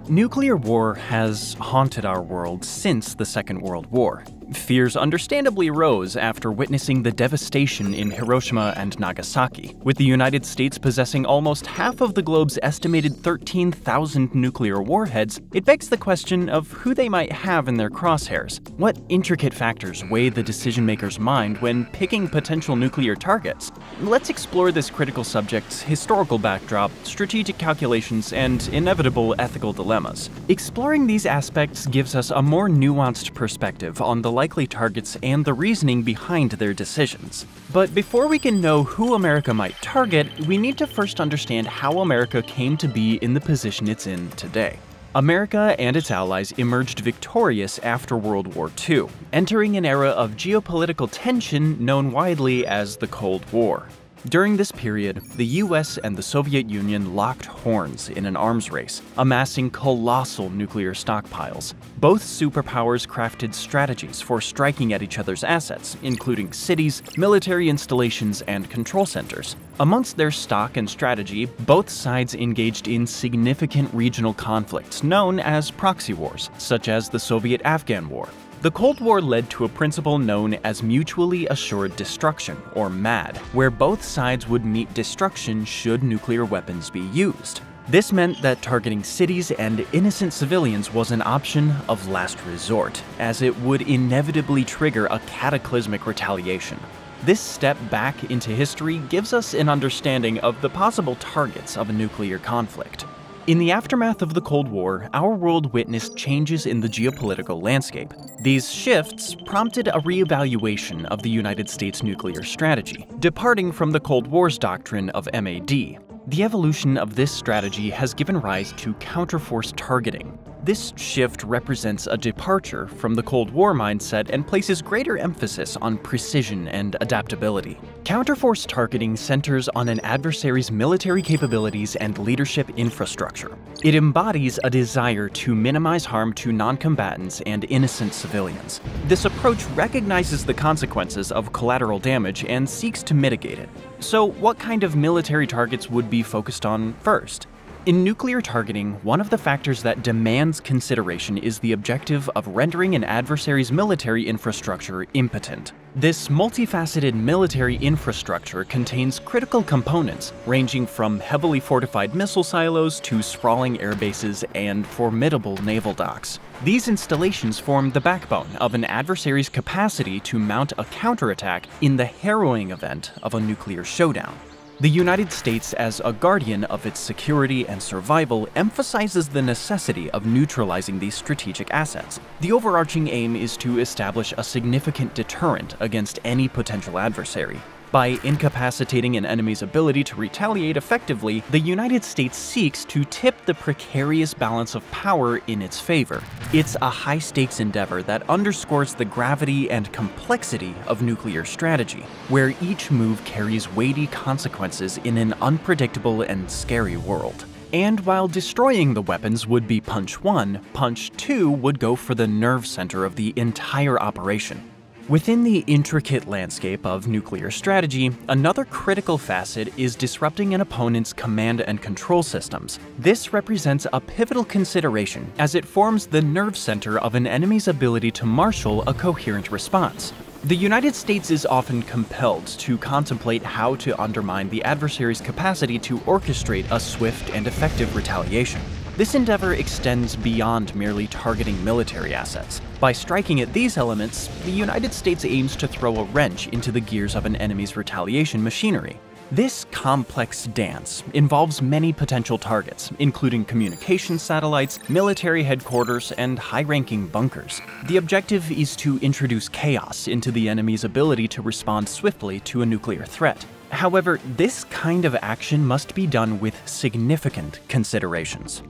Nuclear war has haunted our world since the Second World War. Fears understandably rose after witnessing the devastation in Hiroshima and Nagasaki. With the United States possessing almost half of the globe's estimated 13,000 nuclear warheads, it begs the question of who they might have in their crosshairs. What intricate factors weigh the decision-maker's mind when picking potential nuclear targets? Let's explore this critical subject's historical backdrop, strategic calculations, and inevitable ethical dilemmas. Exploring these aspects gives us a more nuanced perspective on the likely targets and the reasoning behind their decisions. But before we can know who America might target, we need to first understand how America came to be in the position it's in today. America and its allies emerged victorious after World War II, entering an era of geopolitical tension known widely as the Cold War. During this period, the US and the Soviet Union locked horns in an arms race, amassing colossal nuclear stockpiles. Both superpowers crafted strategies for striking at each other's assets, including cities, military installations, and control centers. Amongst their stock and strategy, both sides engaged in significant regional conflicts known as proxy wars, such as the Soviet-Afghan War. The Cold War led to a principle known as mutually assured destruction, or MAD, where both sides would meet destruction should nuclear weapons be used. This meant that targeting cities and innocent civilians was an option of last resort, as it would inevitably trigger a cataclysmic retaliation. This step back into history gives us an understanding of the possible targets of a nuclear conflict. In the aftermath of the Cold War, our world witnessed changes in the geopolitical landscape. These shifts prompted a reevaluation of the United States nuclear strategy, departing from the Cold War's doctrine of MAD. The evolution of this strategy has given rise to counterforce targeting. This shift represents a departure from the Cold War mindset and places greater emphasis on precision and adaptability. Counterforce targeting centers on an adversary's military capabilities and leadership infrastructure. It embodies a desire to minimize harm to non-combatants and innocent civilians. This approach recognizes the consequences of collateral damage and seeks to mitigate it. So, what kind of military targets would be focused on first? In nuclear targeting, one of the factors that demands consideration is the objective of rendering an adversary's military infrastructure impotent. This multifaceted military infrastructure contains critical components, ranging from heavily fortified missile silos to sprawling air bases and formidable naval docks. These installations form the backbone of an adversary's capacity to mount a counterattack in the harrowing event of a nuclear showdown. The United States, as a guardian of its security and survival, emphasizes the necessity of neutralizing these strategic assets. The overarching aim is to establish a significant deterrent against any potential adversary. By incapacitating an enemy's ability to retaliate effectively, the United States seeks to tip the precarious balance of power in its favor. It's a high-stakes endeavor that underscores the gravity and complexity of nuclear strategy, where each move carries weighty consequences in an unpredictable and scary world. And while destroying the weapons would be punch one, punch two would go for the nerve center of the entire operation. Within the intricate landscape of nuclear strategy, another critical facet is disrupting an opponent's command and control systems. This represents a pivotal consideration as it forms the nerve center of an enemy's ability to marshal a coherent response. The United States is often compelled to contemplate how to undermine the adversary's capacity to orchestrate a swift and effective retaliation. This endeavor extends beyond merely targeting military assets. By striking at these elements, the United States aims to throw a wrench into the gears of an enemy's retaliation machinery. This complex dance involves many potential targets, including communication satellites, military headquarters, and high-ranking bunkers. The objective is to introduce chaos into the enemy's ability to respond swiftly to a nuclear threat. However, this kind of action must be done with significant considerations.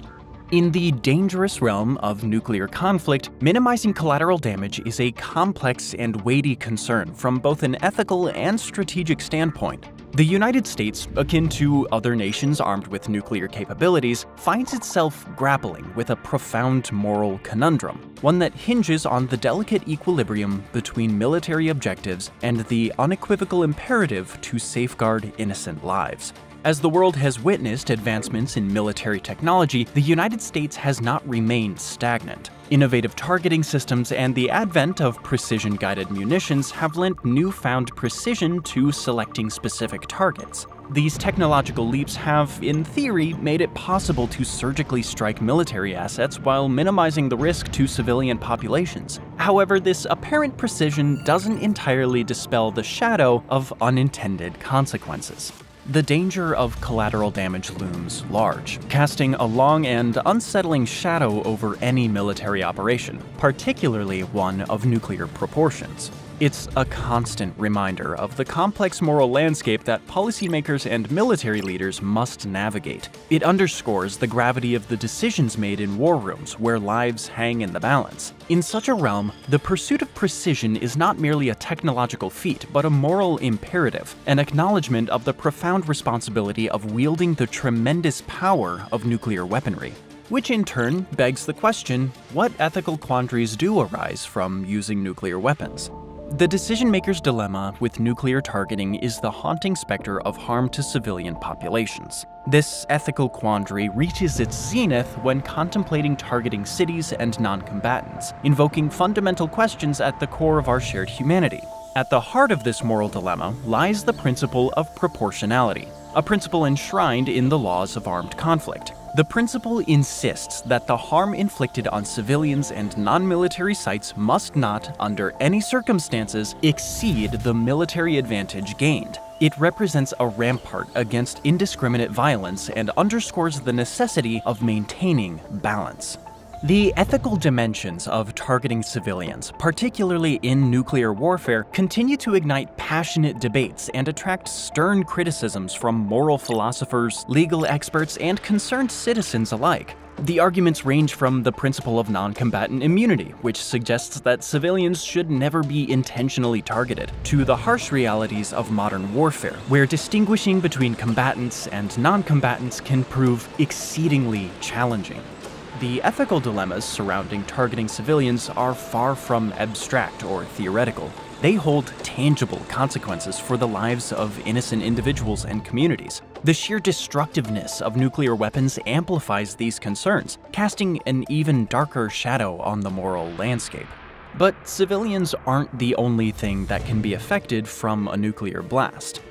In the dangerous realm of nuclear conflict, minimizing collateral damage is a complex and weighty concern from both an ethical and strategic standpoint. The United States, akin to other nations armed with nuclear capabilities, finds itself grappling with a profound moral conundrum, one that hinges on the delicate equilibrium between military objectives and the unequivocal imperative to safeguard innocent lives. As the world has witnessed advancements in military technology, the United States has not remained stagnant. Innovative targeting systems and the advent of precision-guided munitions have lent newfound precision to selecting specific targets. These technological leaps have, in theory, made it possible to surgically strike military assets while minimizing the risk to civilian populations. However, this apparent precision doesn't entirely dispel the shadow of unintended consequences. The danger of collateral damage looms large, casting a long and unsettling shadow over any military operation, particularly one of nuclear proportions. It's a constant reminder of the complex moral landscape that policymakers and military leaders must navigate. It underscores the gravity of the decisions made in war rooms where lives hang in the balance. In such a realm, the pursuit of precision is not merely a technological feat, but a moral imperative, an acknowledgement of the profound responsibility of wielding the tremendous power of nuclear weaponry. Which in turn begs the question, what ethical quandaries do arise from using nuclear weapons? The decision-maker's dilemma with nuclear targeting is the haunting specter of harm to civilian populations. This ethical quandary reaches its zenith when contemplating targeting cities and non-combatants, invoking fundamental questions at the core of our shared humanity. At the heart of this moral dilemma lies the principle of proportionality, a principle enshrined in the laws of armed conflict. The principle insists that the harm inflicted on civilians and non-military sites must not, under any circumstances, exceed the military advantage gained. It represents a rampart against indiscriminate violence and underscores the necessity of maintaining balance. The ethical dimensions of targeting civilians, particularly in nuclear warfare, continue to ignite passionate debates and attract stern criticisms from moral philosophers, legal experts, and concerned citizens alike. The arguments range from the principle of non-combatant immunity, which suggests that civilians should never be intentionally targeted, to the harsh realities of modern warfare, where distinguishing between combatants and non-combatants can prove exceedingly challenging. The ethical dilemmas surrounding targeting civilians are far from abstract or theoretical. They hold tangible consequences for the lives of innocent individuals and communities. The sheer destructiveness of nuclear weapons amplifies these concerns, casting an even darker shadow on the moral landscape. But civilians aren't the only thing that can be affected from a nuclear blast.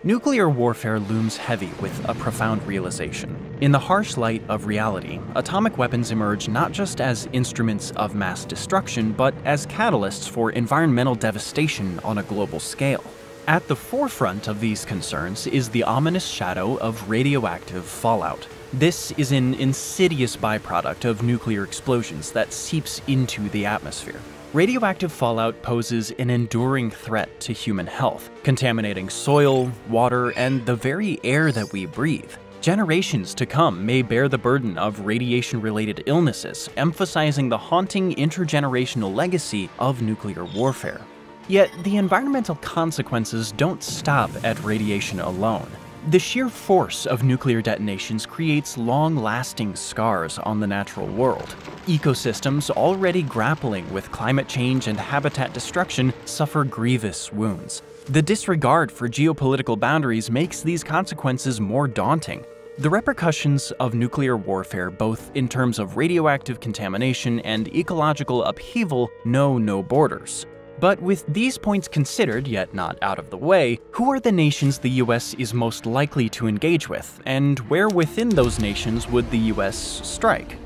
Nuclear warfare looms heavy with a profound realization. In the harsh light of reality, atomic weapons emerge not just as instruments of mass destruction, but as catalysts for environmental devastation on a global scale. At the forefront of these concerns is the ominous shadow of radioactive fallout. This is an insidious byproduct of nuclear explosions that seeps into the atmosphere. Radioactive fallout poses an enduring threat to human health, contaminating soil, water, and the very air that we breathe. Generations to come may bear the burden of radiation-related illnesses, emphasizing the haunting intergenerational legacy of nuclear warfare. Yet, the environmental consequences don't stop at radiation alone. The sheer force of nuclear detonations creates long-lasting scars on the natural world. Ecosystems already grappling with climate change and habitat destruction suffer grievous wounds. The disregard for geopolitical boundaries makes these consequences more daunting. The repercussions of nuclear warfare, both in terms of radioactive contamination and ecological upheaval, know no borders. But with these points considered, yet not out of the way, who are the nations the US is most likely to engage with, and where within those nations would the US strike?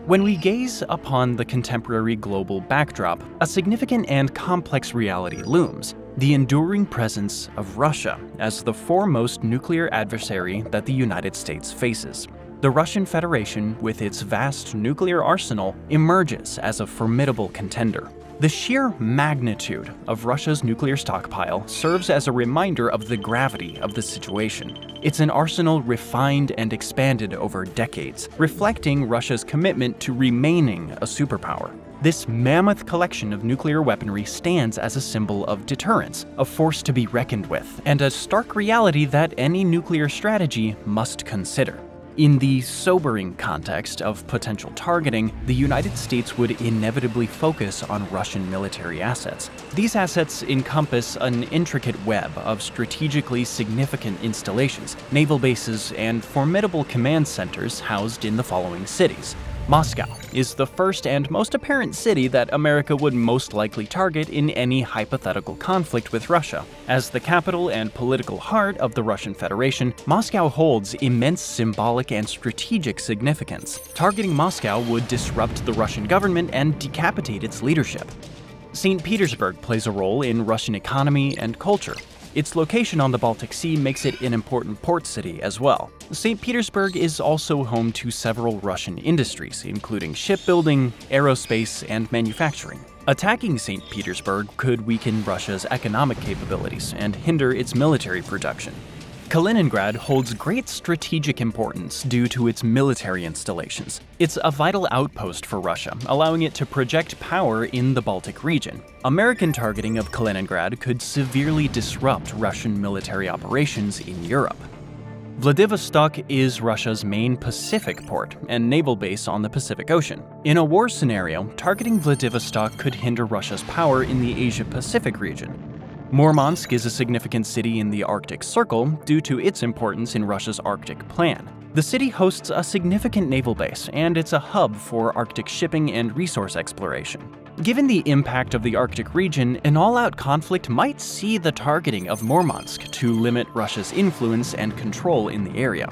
When we gaze upon the contemporary global backdrop, a significant and complex reality looms: the enduring presence of Russia as the foremost nuclear adversary that the United States faces. The Russian Federation, with its vast nuclear arsenal, emerges as a formidable contender. The sheer magnitude of Russia's nuclear stockpile serves as a reminder of the gravity of the situation. It's an arsenal refined and expanded over decades, reflecting Russia's commitment to remaining a superpower. This mammoth collection of nuclear weaponry stands as a symbol of deterrence, a force to be reckoned with, and a stark reality that any nuclear strategy must consider. In the sobering context of potential targeting, the United States would inevitably focus on Russian military assets. These assets encompass an intricate web of strategically significant installations, naval bases, and formidable command centers housed in the following cities. Moscow is the first and most apparent city that America would most likely target in any hypothetical conflict with Russia. As the capital and political heart of the Russian Federation, Moscow holds immense symbolic and strategic significance. Targeting Moscow would disrupt the Russian government and decapitate its leadership. St. Petersburg plays a role in Russian economy and culture. Its location on the Baltic Sea makes it an important port city as well. St. Petersburg is also home to several Russian industries, including shipbuilding, aerospace, and manufacturing. Attacking St. Petersburg could weaken Russia's economic capabilities and hinder its military production. Kaliningrad holds great strategic importance due to its military installations. It's a vital outpost for Russia, allowing it to project power in the Baltic region. American targeting of Kaliningrad could severely disrupt Russian military operations in Europe. Vladivostok is Russia's main Pacific port and naval base on the Pacific Ocean. In a war scenario, targeting Vladivostok could hinder Russia's power in the Asia-Pacific region. Murmansk is a significant city in the Arctic Circle due to its importance in Russia's Arctic Plan. The city hosts a significant naval base, and it's a hub for Arctic shipping and resource exploration. Given the impact of the Arctic region, an all-out conflict might see the targeting of Murmansk to limit Russia's influence and control in the area.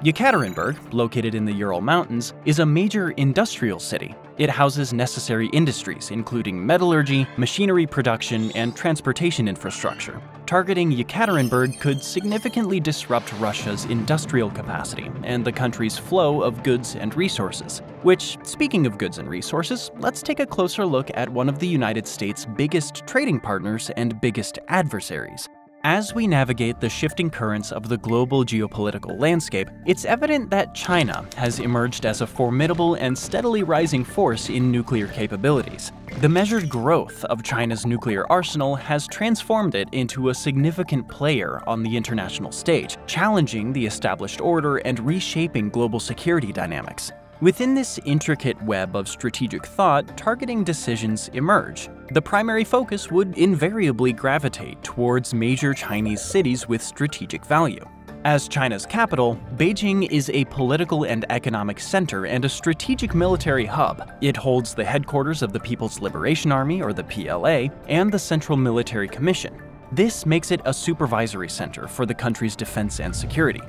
Yekaterinburg, located in the Ural Mountains, is a major industrial city. It houses necessary industries, including metallurgy, machinery production, and transportation infrastructure. Targeting Yekaterinburg could significantly disrupt Russia's industrial capacity and the country's flow of goods and resources. Which, speaking of goods and resources, let's take a closer look at one of the United States' biggest trading partners and biggest adversaries. As we navigate the shifting currents of the global geopolitical landscape, it's evident that China has emerged as a formidable and steadily rising force in nuclear capabilities. The measured growth of China's nuclear arsenal has transformed it into a significant player on the international stage, challenging the established order and reshaping global security dynamics. Within this intricate web of strategic thought, targeting decisions emerge. The primary focus would invariably gravitate towards major Chinese cities with strategic value. As China's capital, Beijing is a political and economic center and a strategic military hub. It holds the headquarters of the People's Liberation Army, or the PLA, and the Central Military Commission. This makes it a supervisory center for the country's defense and security.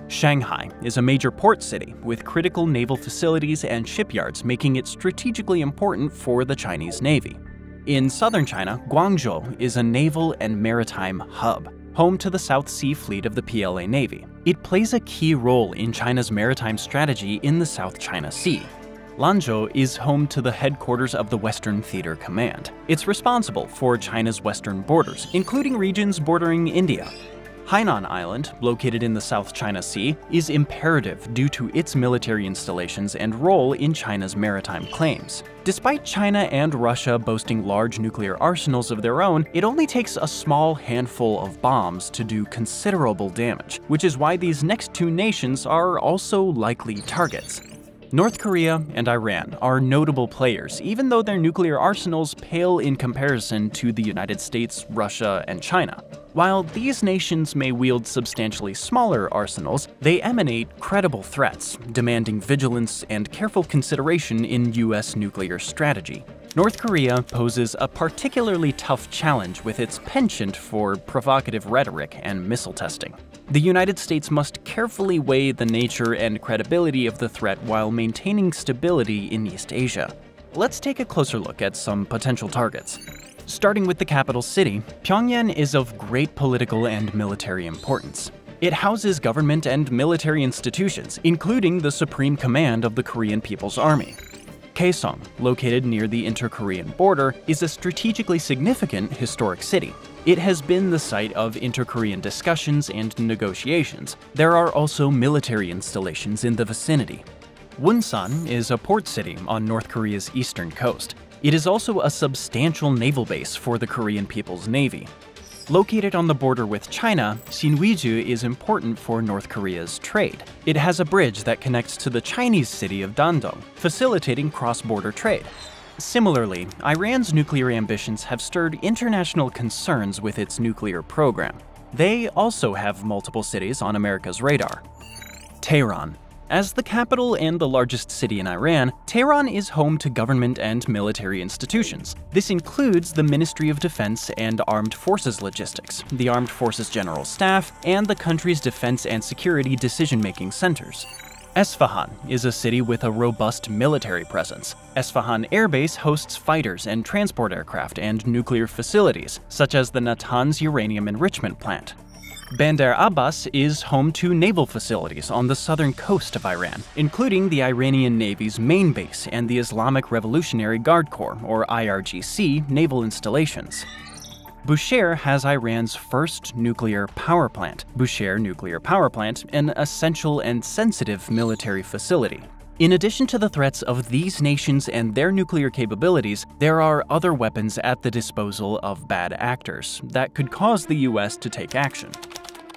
Shanghai is a major port city with critical naval facilities and shipyards, making it strategically important for the Chinese Navy. In southern China, Guangzhou is a naval and maritime hub, home to the South Sea Fleet of the PLA Navy. It plays a key role in China's maritime strategy in the South China Sea. Lanzhou is home to the headquarters of the Western Theater Command. It's responsible for China's western borders, including regions bordering India. Hainan Island, located in the South China Sea, is imperative due to its military installations and role in China's maritime claims. Despite China and Russia boasting large nuclear arsenals of their own, it only takes a small handful of bombs to do considerable damage, which is why these next two nations are also likely targets. North Korea and Iran are notable players, even though their nuclear arsenals pale in comparison to the United States, Russia, and China. While these nations may wield substantially smaller arsenals, they emanate credible threats, demanding vigilance and careful consideration in U.S. nuclear strategy. North Korea poses a particularly tough challenge with its penchant for provocative rhetoric and missile testing. The United States must carefully weigh the nature and credibility of the threat while maintaining stability in East Asia. Let's take a closer look at some potential targets. Starting with the capital city, Pyongyang is of great political and military importance. It houses government and military institutions, including the Supreme Command of the Korean People's Army. Kaesong, located near the inter-Korean border, is a strategically significant historic city. It has been the site of inter-Korean discussions and negotiations. There are also military installations in the vicinity. Wonsan is a port city on North Korea's eastern coast. It is also a substantial naval base for the Korean People's Navy. Located on the border with China, Sinŭiju is important for North Korea's trade. It has a bridge that connects to the Chinese city of Dandong, facilitating cross-border trade. Similarly, Iran's nuclear ambitions have stirred international concerns with its nuclear program. They also have multiple cities on America's radar. Tehran. As the capital and the largest city in Iran, Tehran is home to government and military institutions. This includes the Ministry of Defense and Armed Forces Logistics, the Armed Forces General Staff, and the country's defense and security decision-making centers. Esfahan is a city with a robust military presence. Esfahan Air Base hosts fighters and transport aircraft and nuclear facilities, such as the Natanz uranium enrichment plant. Bandar Abbas is home to naval facilities on the southern coast of Iran, including the Iranian Navy's main base and the Islamic Revolutionary Guard Corps, or IRGC, naval installations. Bushehr has Iran's first nuclear power plant, Bushehr Nuclear Power Plant, an essential and sensitive military facility. In addition to the threats of these nations and their nuclear capabilities, there are other weapons at the disposal of bad actors that could cause the US to take action.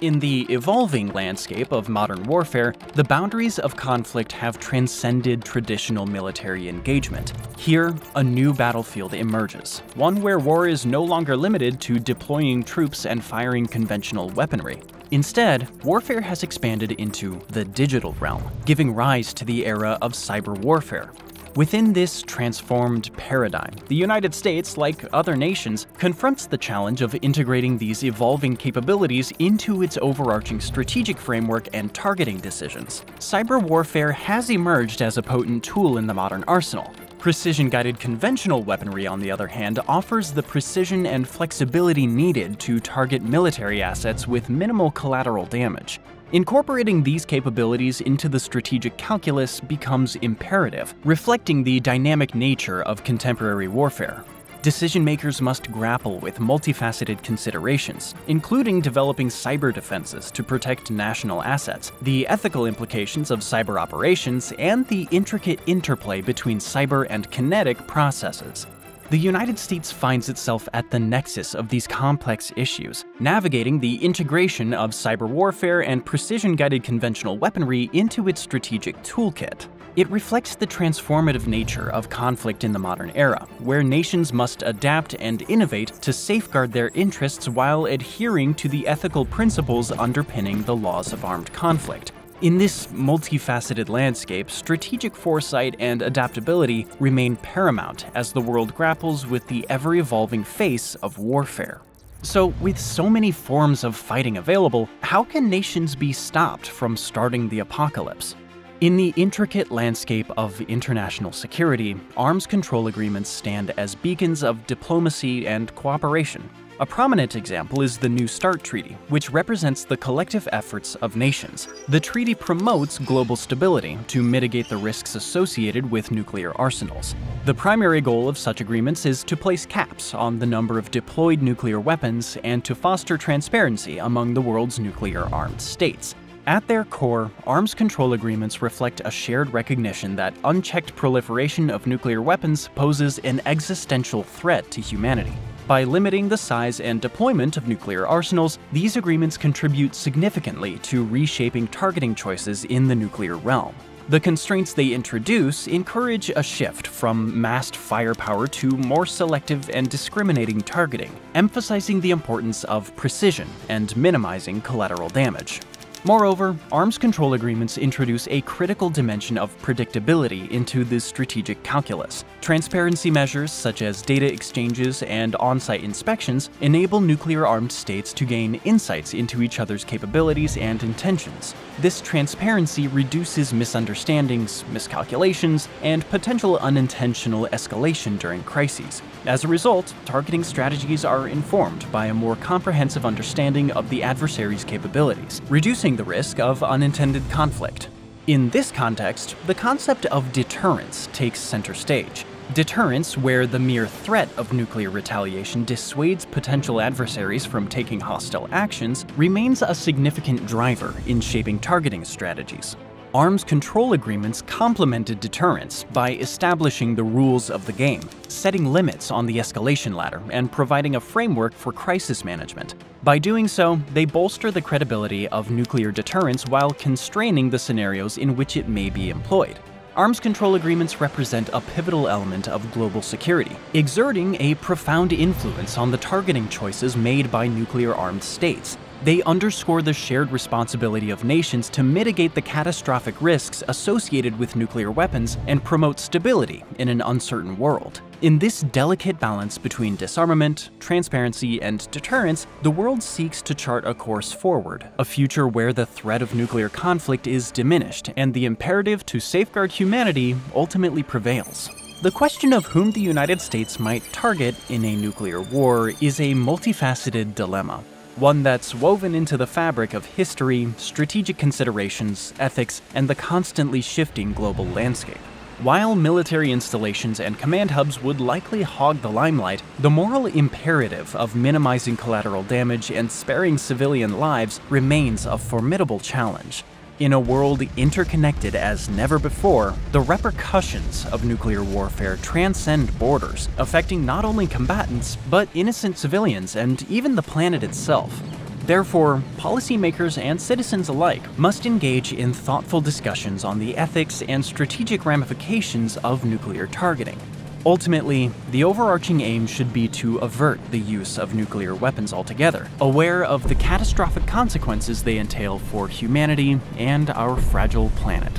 In the evolving landscape of modern warfare, the boundaries of conflict have transcended traditional military engagement. Here, a new battlefield emerges, one where war is no longer limited to deploying troops and firing conventional weaponry. Instead, warfare has expanded into the digital realm, giving rise to the era of cyber warfare. Within this transformed paradigm, the United States, like other nations, confronts the challenge of integrating these evolving capabilities into its overarching strategic framework and targeting decisions. Cyber warfare has emerged as a potent tool in the modern arsenal. Precision-guided conventional weaponry, on the other hand, offers the precision and flexibility needed to target military assets with minimal collateral damage. Incorporating these capabilities into the strategic calculus becomes imperative, reflecting the dynamic nature of contemporary warfare. Decision-makers must grapple with multifaceted considerations, including developing cyber defenses to protect national assets, the ethical implications of cyber operations, and the intricate interplay between cyber and kinetic processes. The United States finds itself at the nexus of these complex issues, navigating the integration of cyber warfare and precision-guided conventional weaponry into its strategic toolkit. It reflects the transformative nature of conflict in the modern era, where nations must adapt and innovate to safeguard their interests while adhering to the ethical principles underpinning the laws of armed conflict. In this multifaceted landscape, strategic foresight and adaptability remain paramount as the world grapples with the ever-evolving face of warfare. So, with so many forms of fighting available, how can nations be stopped from starting the apocalypse? In the intricate landscape of international security, arms control agreements stand as beacons of diplomacy and cooperation. A prominent example is the New START Treaty, which represents the collective efforts of nations. The treaty promotes global stability to mitigate the risks associated with nuclear arsenals. The primary goal of such agreements is to place caps on the number of deployed nuclear weapons and to foster transparency among the world's nuclear-armed states. At their core, arms control agreements reflect a shared recognition that unchecked proliferation of nuclear weapons poses an existential threat to humanity. By limiting the size and deployment of nuclear arsenals, these agreements contribute significantly to reshaping targeting choices in the nuclear realm. The constraints they introduce encourage a shift from massed firepower to more selective and discriminating targeting, emphasizing the importance of precision and minimizing collateral damage. Moreover, arms control agreements introduce a critical dimension of predictability into the strategic calculus. Transparency measures such as data exchanges and on-site inspections enable nuclear-armed states to gain insights into each other's capabilities and intentions. This transparency reduces misunderstandings, miscalculations, and potential unintentional escalation during crises. As a result, targeting strategies are informed by a more comprehensive understanding of the adversary's capabilities, reducing the risk of unintended conflict. In this context, the concept of deterrence takes center stage. Deterrence, where the mere threat of nuclear retaliation dissuades potential adversaries from taking hostile actions, remains a significant driver in shaping targeting strategies. Arms control agreements complemented deterrence by establishing the rules of the game, setting limits on the escalation ladder, and providing a framework for crisis management. By doing so, they bolster the credibility of nuclear deterrence while constraining the scenarios in which it may be employed. Arms control agreements represent a pivotal element of global security, exerting a profound influence on the targeting choices made by nuclear-armed states. They underscore the shared responsibility of nations to mitigate the catastrophic risks associated with nuclear weapons and promote stability in an uncertain world. In this delicate balance between disarmament, transparency, and deterrence, the world seeks to chart a course forward, a future where the threat of nuclear conflict is diminished and the imperative to safeguard humanity ultimately prevails. The question of whom the United States might target in a nuclear war is a multifaceted dilemma, one that's woven into the fabric of history, strategic considerations, ethics, and the constantly shifting global landscape. While military installations and command hubs would likely hog the limelight, the moral imperative of minimizing collateral damage and sparing civilian lives remains a formidable challenge. In a world interconnected as never before, the repercussions of nuclear warfare transcend borders, affecting not only combatants, but innocent civilians and even the planet itself. Therefore, policymakers and citizens alike must engage in thoughtful discussions on the ethics and strategic ramifications of nuclear targeting. Ultimately, the overarching aim should be to avert the use of nuclear weapons altogether, aware of the catastrophic consequences they entail for humanity and our fragile planet.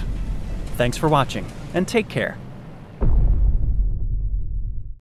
Thanks for watching, and take care.